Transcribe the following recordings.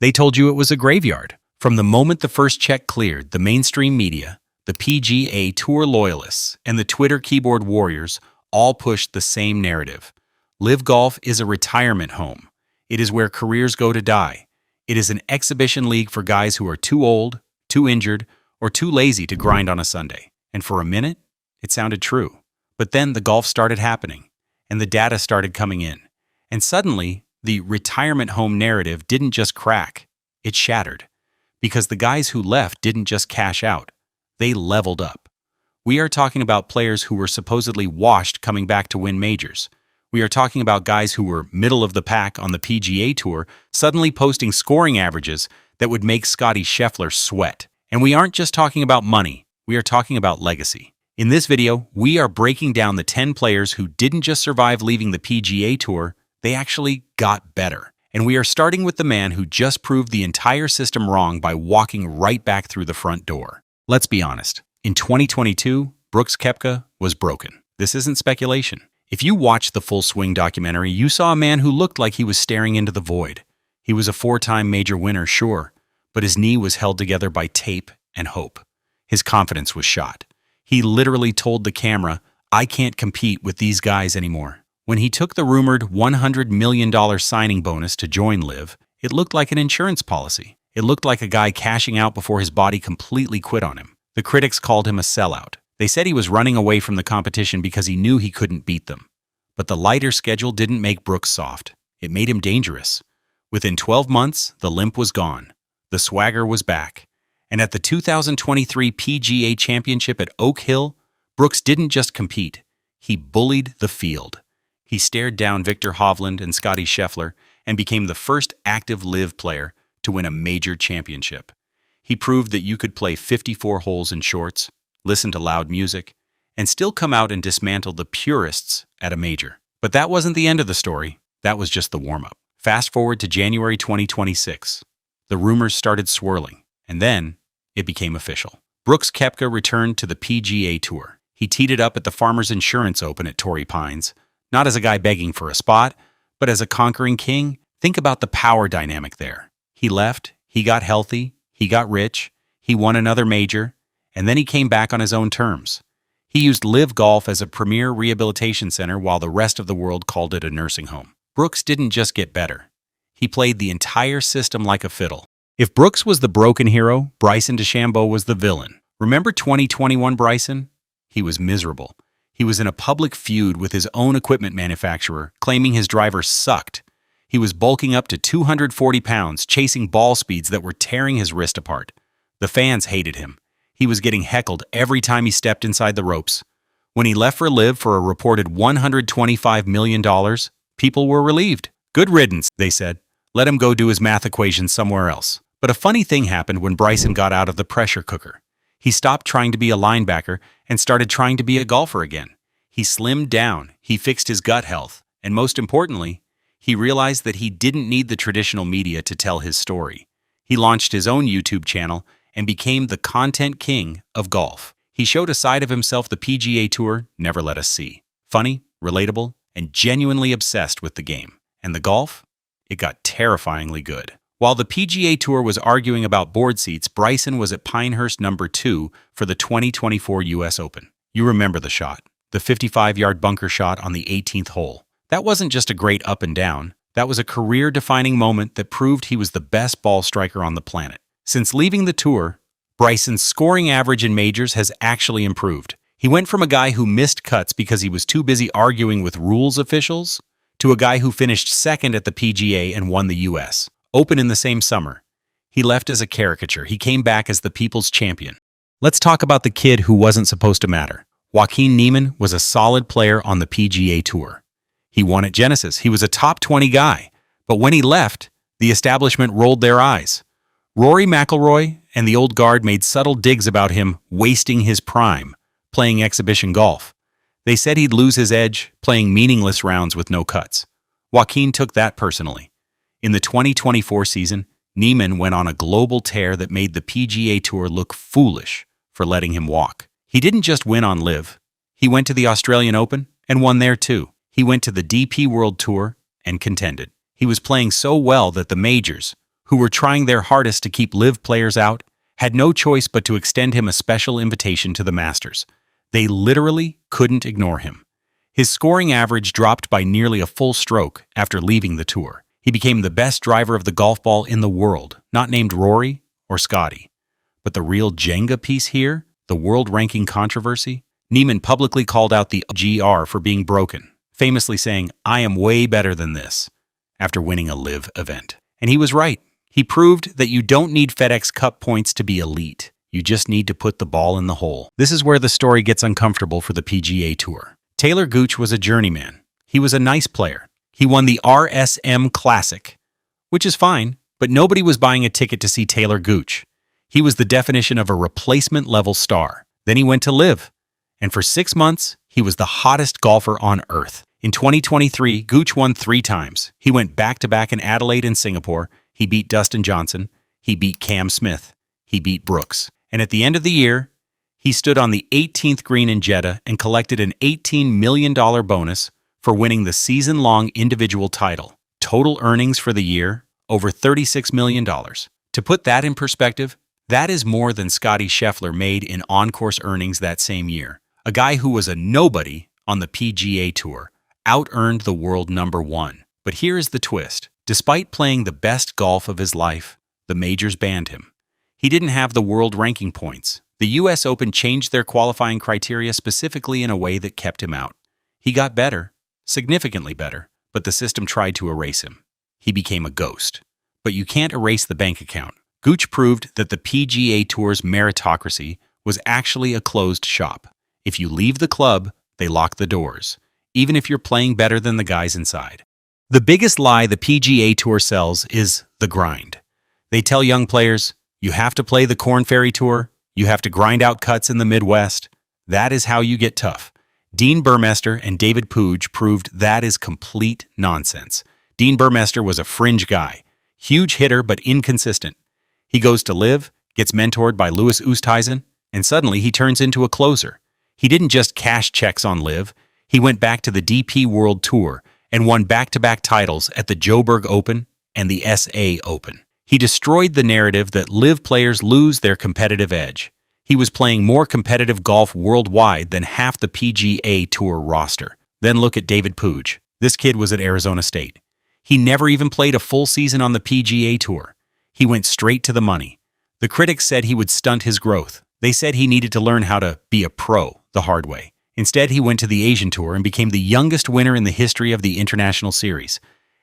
They told you it was a graveyard. From the moment the first check cleared, the mainstream media, the PGA Tour loyalists, and the Twitter keyboard warriors all pushed the same narrative. LIV Golf is a retirement home. It is where careers go to die. It is an exhibition league for guys who are too old, too injured, or too lazy to grind on a Sunday. And for a minute, it sounded true. But then the golf started happening, and the data started coming in. And suddenly, the retirement home narrative didn't just crack, it shattered. Because the guys who left didn't just cash out, they leveled up. We are talking about players who were supposedly washed coming back to win majors. We are talking about guys who were middle of the pack on the PGA Tour suddenly posting scoring averages that would make Scottie Scheffler sweat. And we aren't just talking about money, we are talking about legacy. In this video, we are breaking down the 10 players who didn't just survive leaving the PGA Tour, they actually got better. And we are starting with the man who just proved the entire system wrong by walking right back through the front door. Let's be honest. In 2022, Brooks Koepka was broken. This isn't speculation. If you watched the Full Swing documentary, you saw a man who looked like he was staring into the void. He was a 4-time major winner, sure, but his knee was held together by tape and hope. His confidence was shot. He literally told the camera, "I can't compete with these guys anymore." When he took the rumored $100 million signing bonus to join LIV, it looked like an insurance policy. It looked like a guy cashing out before his body completely quit on him. The critics called him a sellout. They said he was running away from the competition because he knew he couldn't beat them. But the lighter schedule didn't make Brooks soft. It made him dangerous. Within 12 months, the limp was gone. The swagger was back. And at the 2023 PGA Championship at Oak Hill, Brooks didn't just compete. He bullied the field. He stared down Viktor Hovland and Scottie Scheffler and became the first active LIV player to win a major championship. He proved that you could play 54 holes in shorts, listen to loud music, and still come out and dismantle the purists at a major. But that wasn't the end of the story. That was just the warm-up. Fast forward to January 2026. The rumors started swirling, and then it became official. Brooks Koepka returned to the PGA Tour. He teed it up at the Farmers Insurance Open at Torrey Pines, not as a guy begging for a spot, but as a conquering king. Think about the power dynamic there. He left, he got healthy, he got rich, he won another major, and then he came back on his own terms. He used LIV Golf as a premier rehabilitation center while the rest of the world called it a nursing home. Brooks didn't just get better. He played the entire system like a fiddle. If Brooks was the broken hero, Bryson DeChambeau was the villain. Remember 2021 Bryson? He was miserable. He was in a public feud with his own equipment manufacturer, claiming his driver sucked. He was bulking up to 240 pounds, chasing ball speeds that were tearing his wrist apart. The fans hated him. He was getting heckled every time he stepped inside the ropes. When he left for LIV for a reported $125 million, people were relieved. Good riddance, they said. Let him go do his math equations somewhere else. But a funny thing happened when Bryson got out of the pressure cooker. He stopped trying to be a linebacker and started trying to be a golfer again. He slimmed down, he fixed his gut health, and most importantly, he realized that he didn't need the traditional media to tell his story. He launched his own YouTube channel and became the content king of golf. He showed a side of himself the PGA Tour never let us see. Funny, relatable, and genuinely obsessed with the game. And the golf? It got terrifyingly good. While the PGA Tour was arguing about board seats, Bryson was at Pinehurst number 2 for the 2024 US Open. You remember the shot. The 55-yard bunker shot on the 18th hole. That wasn't just a great up and down. That was a career-defining moment that proved he was the best ball striker on the planet. Since leaving the tour, Bryson's scoring average in majors has actually improved. He went from a guy who missed cuts because he was too busy arguing with rules officials to a guy who finished second at the PGA and won the US Open in the same summer. He left as a caricature. He came back as the people's champion. Let's talk about the kid who wasn't supposed to matter. Joaquin Niemann was a solid player on the PGA Tour. He won at Genesis. He was a top 20 guy. But when he left, the establishment rolled their eyes. Rory McIlroy and the old guard made subtle digs about him wasting his prime, playing exhibition golf. They said he'd lose his edge, playing meaningless rounds with no cuts. Joaquin took that personally. In the 2024 season, Niemann went on a global tear that made the PGA Tour look foolish for letting him walk. He didn't just win on LIV. He went to the Australian Open and won there too. He went to the DP World Tour and contended. He was playing so well that the majors, who were trying their hardest to keep LIV players out, had no choice but to extend him a special invitation to the Masters. They literally couldn't ignore him. His scoring average dropped by nearly a full stroke after leaving the tour. He became the best driver of the golf ball in the world, not named Rory or Scotty. But the real Jenga piece here, the world ranking controversy, Niemann publicly called out the GR for being broken, famously saying, "I am way better than this," after winning a LIV event. And he was right. He proved that you don't need FedEx Cup points to be elite. You just need to put the ball in the hole. This is where the story gets uncomfortable for the PGA Tour. Talor Gooch was a journeyman. He was a nice player. He won the RSM Classic, which is fine, but nobody was buying a ticket to see Talor Gooch. He was the definition of a replacement-level star. Then he went to LIV, and for 6 months, he was the hottest golfer on earth. In 2023, Gooch won 3 times. He went back-to-back in Adelaide and Singapore. He beat Dustin Johnson. He beat Cam Smith. He beat Brooks. And at the end of the year, he stood on the 18th green in Jeddah and collected an $18 million bonus for winning the season-long individual title. Total earnings for the year, over $36 million. To put that in perspective, that is more than Scotty Scheffler made in on-course earnings that same year. A guy who was a nobody on the PGA Tour out-earned the world #1. But here is the twist. Despite playing the best golf of his life, the majors banned him. He didn't have the world ranking points. The U.S. Open changed their qualifying criteria specifically in a way that kept him out. He got better, significantly better, but the system tried to erase him. He became a ghost. But you can't erase the bank account. Gooch proved that the PGA Tour's meritocracy was actually a closed shop. If you leave the club, they lock the doors, even if you're playing better than the guys inside. The biggest lie the PGA Tour sells is the grind. They tell young players, you have to play the Korn Ferry Tour, you have to grind out cuts in the Midwest. That is how you get tough. Dean Burmester and David Puig proved that is complete nonsense. Dean Burmester was a fringe guy, huge hitter but inconsistent. He goes to LIV, gets mentored by Louis Oosthuizen, and suddenly he turns into a closer. He didn't just cash checks on LIV, he went back to the DP World Tour and won back-to-back titles at the Joburg Open and the SA Open. He destroyed the narrative that LIV players lose their competitive edge. He was playing more competitive golf worldwide than half the PGA Tour roster. Then look at David Puig. This kid was at Arizona State. He never even played a full season on the PGA Tour. He went straight to the money. The critics said he would stunt his growth. They said he needed to learn how to be a pro the hard way. Instead, he went to the Asian Tour and became the youngest winner in the history of the International Series.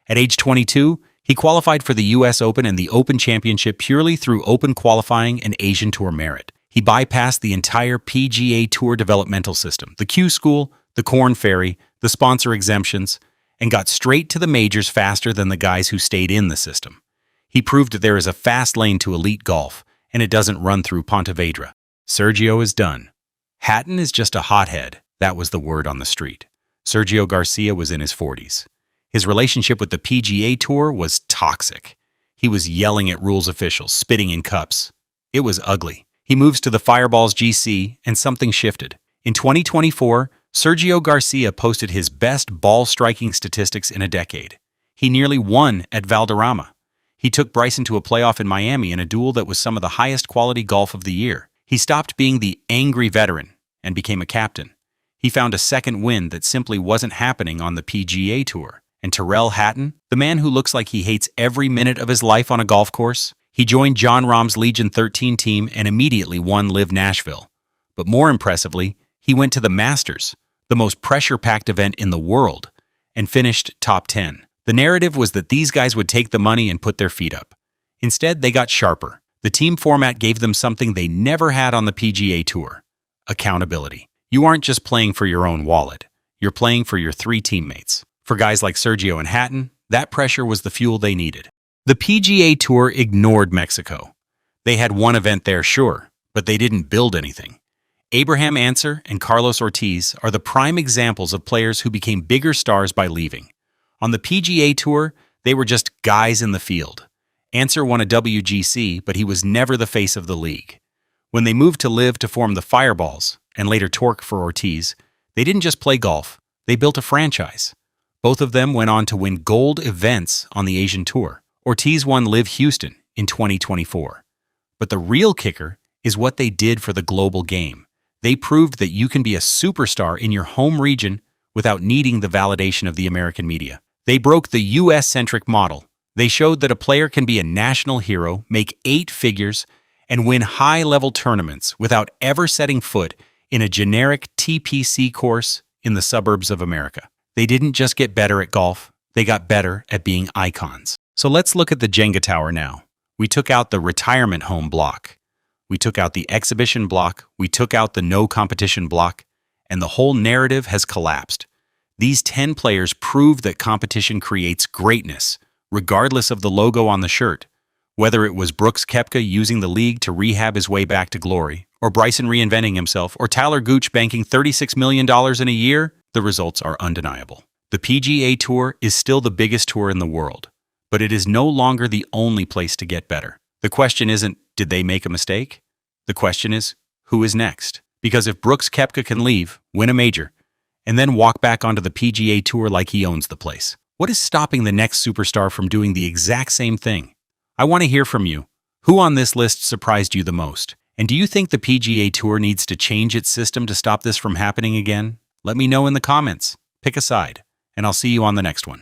At age 22, he qualified for the U.S. Open and the Open Championship purely through Open qualifying and Asian Tour merit. He bypassed the entire PGA Tour developmental system, the Q School, the Korn Ferry, the sponsor exemptions, and got straight to the majors faster than the guys who stayed in the system. He proved that there is a fast lane to elite golf, and it doesn't run through Ponte Vedra. Sergio is done. Hatton is just a hothead. That was the word on the street. Sergio Garcia was in his 40s. His relationship with the PGA Tour was toxic. He was yelling at rules officials, spitting in cups. It was ugly. He moves to the Fireballs GC, and something shifted. In 2024, Sergio Garcia posted his best ball-striking statistics in a decade. He nearly won at Valderrama. He took Bryson to a playoff in Miami in a duel that was some of the highest quality golf of the year. He stopped being the angry veteran and became a captain. He found a second win that simply wasn't happening on the PGA Tour. And Tyrrell Hatton, the man who looks like he hates every minute of his life on a golf course, he joined Jon Rahm's Legion 13 team and immediately won LIV Nashville. But more impressively, he went to the Masters, the most pressure-packed event in the world, and finished top 10. The narrative was that these guys would take the money and put their feet up. Instead, they got sharper. The team format gave them something they never had on the PGA Tour: accountability. You aren't just playing for your own wallet. You're playing for your 3 teammates. For guys like Sergio and Hatton, that pressure was the fuel they needed. The PGA Tour ignored Mexico. They had one event there, sure, but they didn't build anything. Abraham Ancer and Carlos Ortiz are the prime examples of players who became bigger stars by leaving. On the PGA Tour, they were just guys in the field. Ancer won a WGC, but he was never the face of the league. When they moved to LIV to form the Fireballs, and later Torque for Ortiz, they didn't just play golf, they built a franchise. Both of them went on to win gold events on the Asian Tour. Ortiz won LIV Houston in 2024. But the real kicker is what they did for the global game. They proved that you can be a superstar in your home region without needing the validation of the American media. They broke the US-centric model. They showed that a player can be a national hero, make 8 figures, and win high-level tournaments without ever setting foot in a generic TPC course in the suburbs of America. They didn't just get better at golf, they got better at being icons. So let's look at the Jenga tower now. We took out the retirement home block. We took out the exhibition block. We took out the no competition block. And the whole narrative has collapsed. These 10 players proved that competition creates greatness, regardless of the logo on the shirt. Whether it was Brooks Koepka using the league to rehab his way back to glory, or Bryson reinventing himself, or Talor Gooch banking $36 million in a year, the results are undeniable. The PGA Tour is still the biggest tour in the world, but it is no longer the only place to get better. The question isn't, did they make a mistake? The question is, who is next? Because if Brooks Koepka can leave, win a major, and then walk back onto the PGA Tour like he owns the place, what is stopping the next superstar from doing the exact same thing? I want to hear from you. Who on this list surprised you the most? And do you think the PGA Tour needs to change its system to stop this from happening again? Let me know in the comments. Pick a side, and I'll see you on the next one.